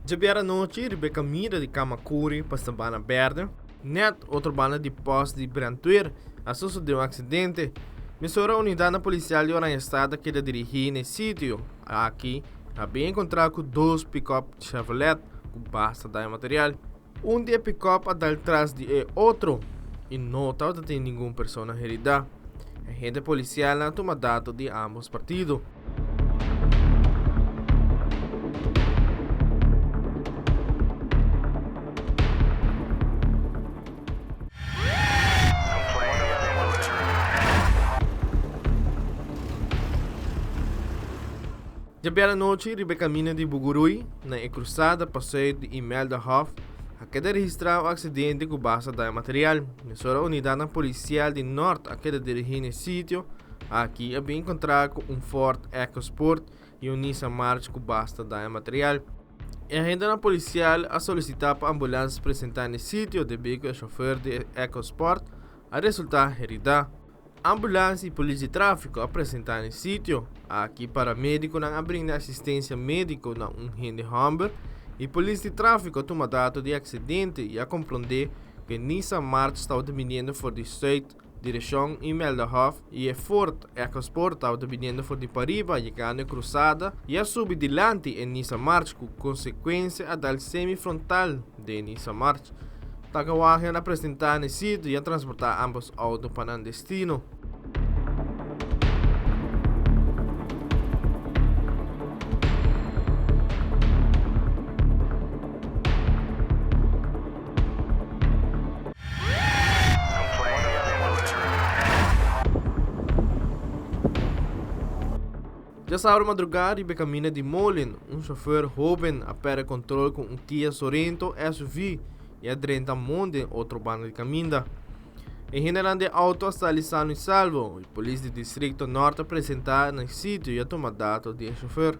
Jabiera noite, Rebecca mira de Kamakuri para Sabana Verde. Net, outra banda de poste de Brantuir, sucedeu um acidente. Missoura unidade policial de Oranjestad que dirigir nesse sítio. Aqui, havia encontrado com dois pick-up Chevrolet com basta de material. Um de pick-up atrás de outro e não estava tem nenhuma pessoa herida. A agente policial não toma dados de ambos partidos. Já bela noite, Rebecca Mina de Bugurui, na cruzada passeio de Imelda Hoff, a queda registrar o acidente com base de material. Nessa unidade policial de Norte, a queda dirigir no sítio, aqui havia encontrado um Ford EcoSport e um Nissan March com base de material. A agente policial a solicitar para ambulâncias apresentar no sítio devido ao chofer de EcoSport a resultar herida. Ambulância e polícia de tráfico apresentar no sítio. Aqui paramédico não abrindo assistência médica na Hindi Humber e polícia de tráfico toma dado de acidente e a compreender que Nissan March estava vindo por de Zuid, direção Imelda Hof e Ford EcoSport estava vindo por de Pariba, chegando a cruzada e a subir delante em Nissan March com consequência a dar semifrontal de Nissan March. Tagawahan apresentar no sítio e a transportar ambos autos para o destino. Já sábado madrugada, Rebecca Mina de Molin, um chofer jovem a perde controle com um Kia Sorento SUV e adrenta monte outro bando de caminda. Em general de auto está lisano e salvo, e a polícia do distrito norte apresentar no sítio e a tomar dados do chofer.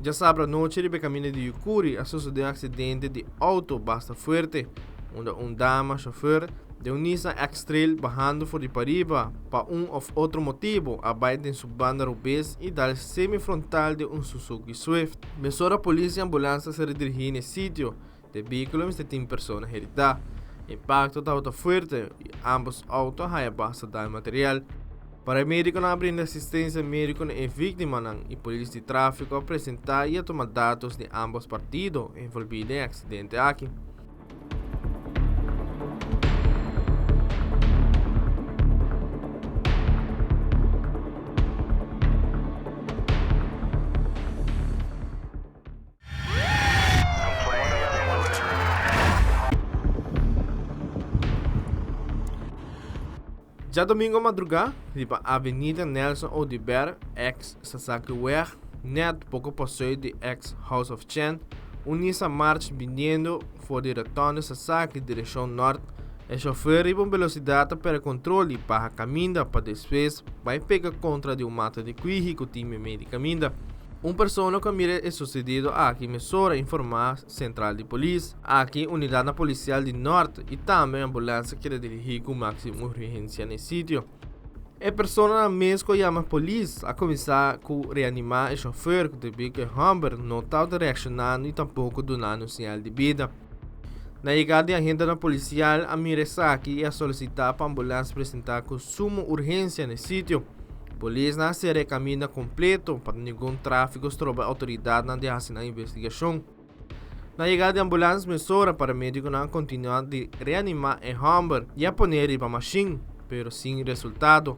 Já sábado à noite, Rebecca Mina de Yukuri, sucedeu um acidente de auto basta forte, onde dama chofer de Nissan X-Trail bajando por de Pariba para ou outro motivo, abaixo em sua banda rubês e dar semifrontal de Suzuki Swift. Mesora a polícia e ambulância se redirigir no sítio de veículo e tem pessoas heridas. Impacto estava forte e ambos autos haviam basta de material. Para o médico não abrir assistência médica e vítima e polícia de tráfico apresentar e a tomar dados de ambos partidos envolvidos em acidente aqui. Já domingo madrugada, riba Avenida Nelson Odibert, ex-Sasaki Weg, net pouco passeio de ex-House of Chen, Nissan March vindo for de retorno Sasaki direção norte, o chofer riba velocidade para controle para a caminda para depois vai pegar contra de mata de cuiji com o time médico caminda. Pessoa que mira o sucedido aqui Mesora informar central de polícia, aqui unidade policial de norte e também ambulância que dirigir com máxima urgência no sítio. A pessoa na mesma chama a polícia a começar a reanimar o chofer devido que o Humber não estava reaccionando e tampouco dando sinal de vida. Na chegada de agente policial, a mira aqui e a solicitar para a ambulância apresentar com suma urgência no sítio. A polícia não se recamina completo para nenhum tráfico sobre a autoridade não deixar na investigação. Na chegada de ambulância, Mesora para médico não continuar de reanimar o Humber e a poner para a machine, pero sem resultado.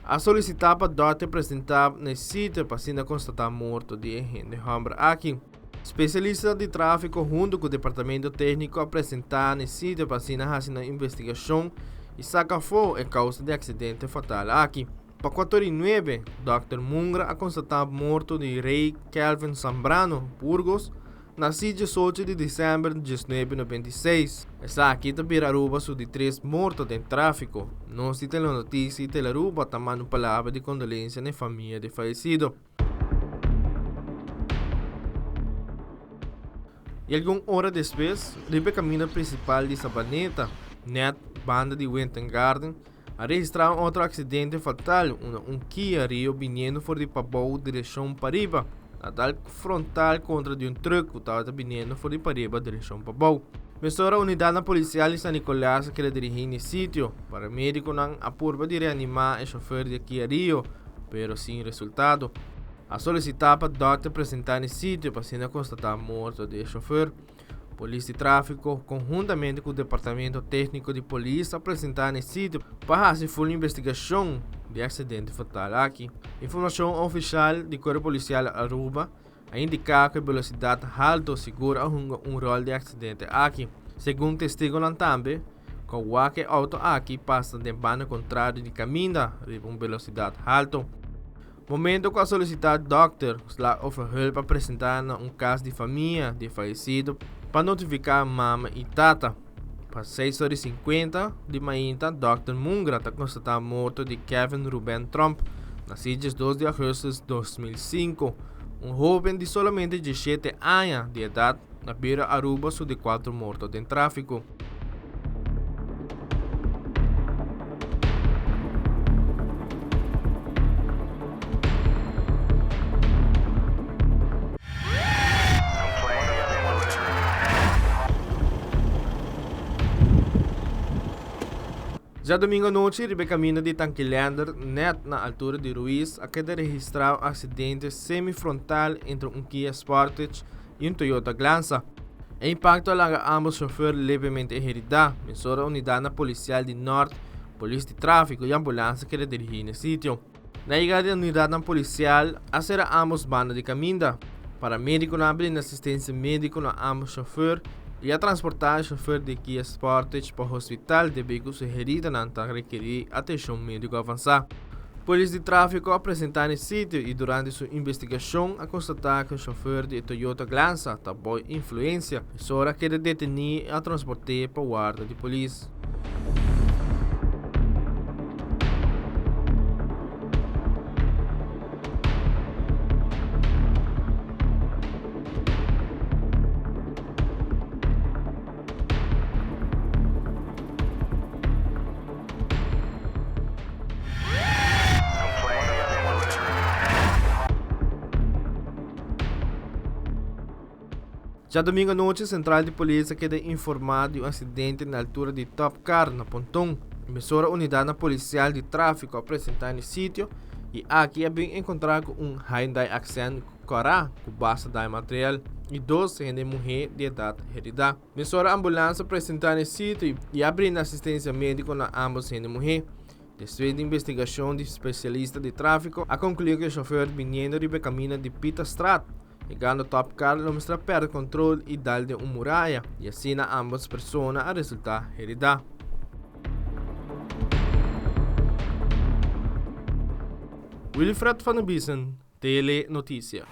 A solicitar para o doutor apresentar no sítio para ser constatar morto de agente Humber aqui. Especialista de tráfico junto com o departamento técnico apresentar no sítio para ser na investigação e sacar fogo a causa de acidente fatal aqui. Para 4:09, Dr. Mungra a constatar morto de Rei Kelvin Zambrano, Burgos, nascido 18 de dezembro de 1996. Está aqui também Aruba sul de 3 mortos em tráfico. Não se tem notícia de Aruba também uma palavra de condolência na família de falecido. E alguma hora depois, ribe caminho principal de Sabaneta, net banda de Winton Garden, a registrar outro acidente fatal, Kia Rio vindo for de Pabou direção Pariba, a tal frontal contra de truck que estava vindo for de Pariba direção Pabou. Mesora unidade policial de San Nicolás que dirige no sítio, para médico não apurba de reanimar o chofer de Kia Rio, pero sem resultado. A solicitar para o doctor apresentar no sítio para ser constatado morto do chofer. Polícia de Tráfico, conjuntamente com o Departamento Técnico de Polícia, apresentar no sítio para fazer full investigação de acidente fatal aqui. Informação oficial do Corpo Policial Aruba a indicar que a velocidade alta segura um rol de acidente aqui. Segundo testigo também, que o auto aqui passa de banda contrária de caminho a uma velocidade alta. Momento que a solicitar doctor oferece para apresentar um caso de família de falecido para notificar a mama e tata. Para 6h50 de manhã, Dr. Mungra está constatado morto de Kevin Ruben Trump, nascido 2 de agosto de 2005. Jovem de somente 17 anos de idade, na beira Aruba sul de 4 mortos em tráfico. Já domingo à noite, ribe caminho de Tanquilander, net na altura de Ruiz, a queda registrar um acidente semifrontal entre Kia Sportage e Toyota Glanza. O impacto alaga ambos chauffeurs levemente heridos, mesura a unidade policial de Norte, polícia de tráfico e ambulância que dirigem no sítio. Na chegada da unidade policial, acera ambos bandas de caminho. Para médico na assistência médica na ambos chauffeurs e a transportar o chofer de Kia Sportage para o hospital de veículos heridos para requerir atenção médica avançada. Polícia de tráfico apresentar no sítio e durante sua investigação a constatar que o chofer de Toyota Glanza está sob influência, e hora que detenir a transporte para o guarda de polícia. Já domingo à noite, a Central de Polícia queda informado de um acidente na altura de Top Car, na Pontão. Emissora unidade policial de tráfico apresentar no sítio e aqui é bem encontrar com um Hyundai Accent Cora com base de material e 2 gente mulher de idade herida. Emissora ambulância apresentar no sítio e abrir assistência médica na ambos gente mulher. Depois de investigação de especialista de tráfico, a concluir que o chofer vindo de caminho de Pita Strat. Chegando Top Car, mostra perde controle e dá de muralha e assim ambas pessoas a resultar herida. Wilfred van der Biesen, Tele Notícia.